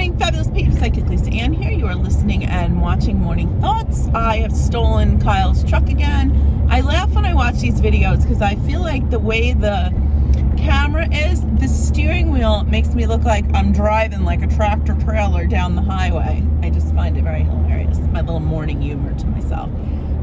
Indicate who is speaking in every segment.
Speaker 1: morning, fabulous people. Psychic Lisa Ann here. You are listening and watching Morning Thoughts. I have stolen Kyle's truck again. I laugh when I watch these videos because I feel like the way the camera is, the steering wheel makes me look like I'm driving like a tractor trailer down the highway. I just find it very hilarious. My little morning humor to myself.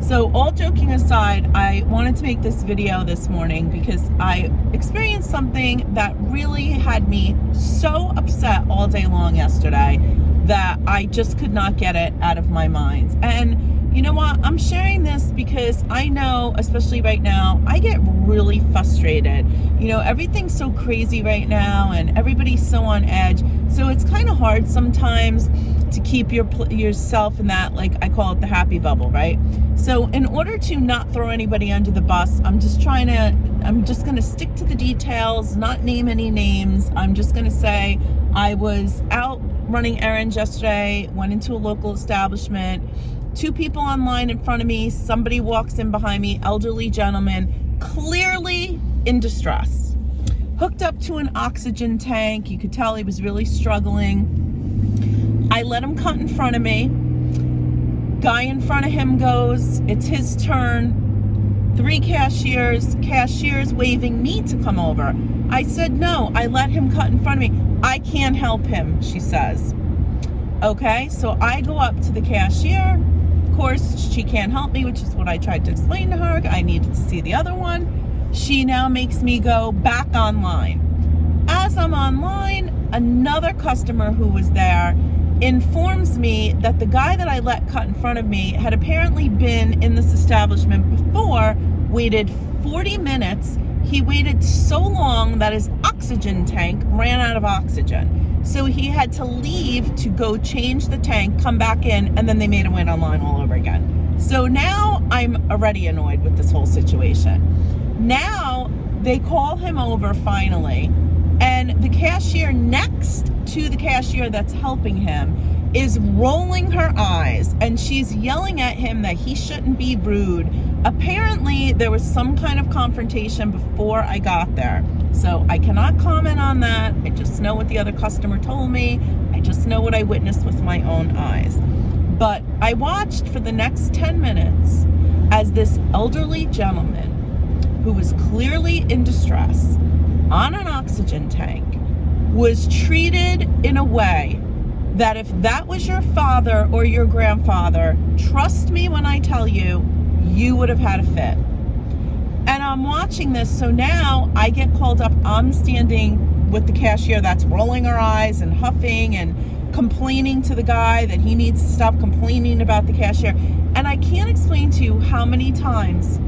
Speaker 1: So all joking aside, I wanted to make this video this morning because I experienced something that really had me so upset all day long yesterday that I just could not get it out of my mind. And you know what? I'm sharing this because I know, especially right now, I get really frustrated. You know, everything's so crazy right now and everybody's so on edge. So it's kind of hard sometimes to keep yourself in that, like I call it the happy bubble, right? So in order to not throw anybody under the bus, I'm just going to stick to the details, not name any names. I'm just going to say I was out running errands yesterday, went into a local establishment, 2 people online in front of me, somebody walks in behind me, elderly gentleman, clearly in distress, hooked up to an oxygen tank. You could tell he was really struggling. I let him cut in front of me. Guy in front of him goes, it's his turn. 3 cashiers waving me to come over. I said, no, I let him cut in front of me. I can't help him, she says. Okay, so I go up to the cashier. Of course, she can't help me, which is what I tried to explain to her. I needed to see the other one. She now makes me go back online. As I'm online, another customer who was there informs me that the guy that I let cut in front of me had apparently been in this establishment before, waited 40 minutes. He waited so long that his oxygen tank ran out of oxygen. So he had to leave to go change the tank, come back in, and then they made him wait online all over again. So now I'm already annoyed with this whole situation. Now they call him over finally, and the cashier next to the cashier that's helping him is rolling her eyes, and she's yelling at him that he shouldn't be rude. Apparently there was some kind of confrontation before I got there, so I cannot comment on that. I just know what the other customer told me. I just know what I witnessed with my own eyes. But I watched for the next 10 minutes as this elderly gentleman who was clearly in distress on an oxygen tank was treated in a way that if that was your father or your grandfather, trust me when I tell you, you would have had a fit. And I'm watching this, so now I get called up. I'm standing with the cashier that's rolling her eyes and huffing and complaining to the guy that he needs to stop complaining about the cashier. And I can't explain to you how many times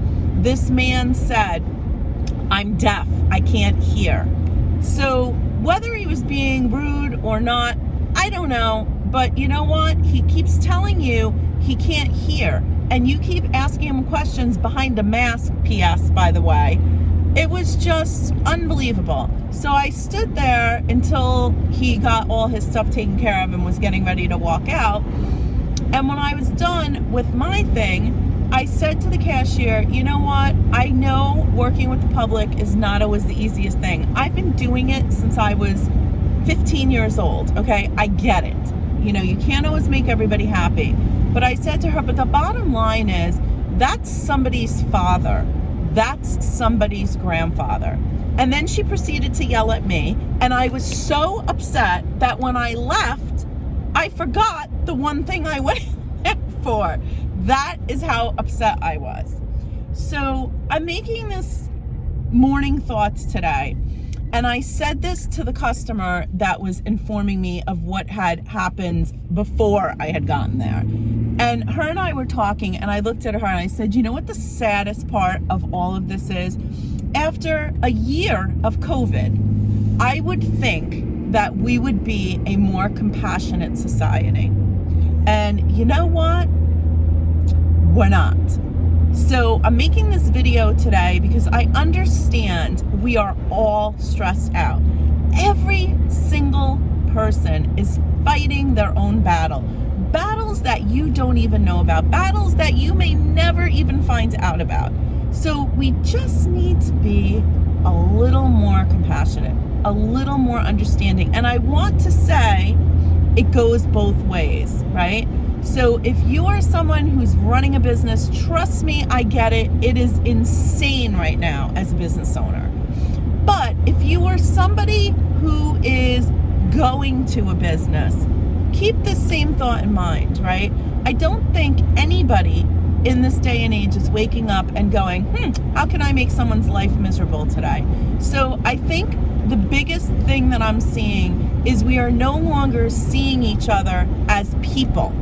Speaker 1: this man said, I'm deaf, I can't hear. So whether he was being rude or not, I don't know, but you know what? He keeps telling you he can't hear, and you keep asking him questions behind a mask, PS, by the way. It was just unbelievable. So I stood there until he got all his stuff taken care of and was getting ready to walk out. And when I was done with my thing, I said to the cashier, you know what? I know working with the public is not always the easiest thing. I've been doing it since I was 15 years old, okay? I get it. You know, you can't always make everybody happy. But I said to her, but the bottom line is, that's somebody's father. That's somebody's grandfather. And then she proceeded to yell at me, and I was so upset that when I left, I forgot the one thing I went there for. That is how upset I was. So I'm making this morning thoughts today. And I said this to the customer that was informing me of what had happened before I had gotten there. And her and I were talking, and I looked at her and I said, you know what the saddest part of all of this is? After a year of COVID, I would think that we would be a more compassionate society. And you know what? We're not. So I'm making this video today because I understand we are all stressed out. Every single person is fighting their own battle. Battles that you don't even know about. Battles that you may never even find out about. So we just need to be a little more compassionate, a little more understanding. And I want to say it goes both ways, right? So if you are someone who's running a business, trust me, I get it. It is insane right now as a business owner. But if you are somebody who is going to a business, keep the same thought in mind, right? I don't think anybody in this day and age is waking up and going, how can I make someone's life miserable today? So I think the biggest thing that I'm seeing is we are no longer seeing each other as people.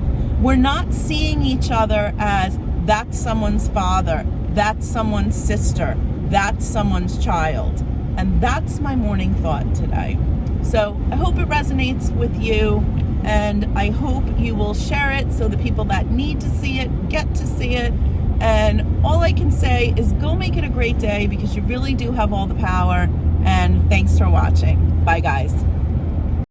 Speaker 1: We're not seeing each other as that's someone's father, that's someone's sister, that's someone's child. And that's my morning thought today. So I hope it resonates with you, and I hope you will share it so the people that need to see it get to see it. And all I can say is go make it a great day, because you really do have all the power. And thanks for watching. Bye, guys.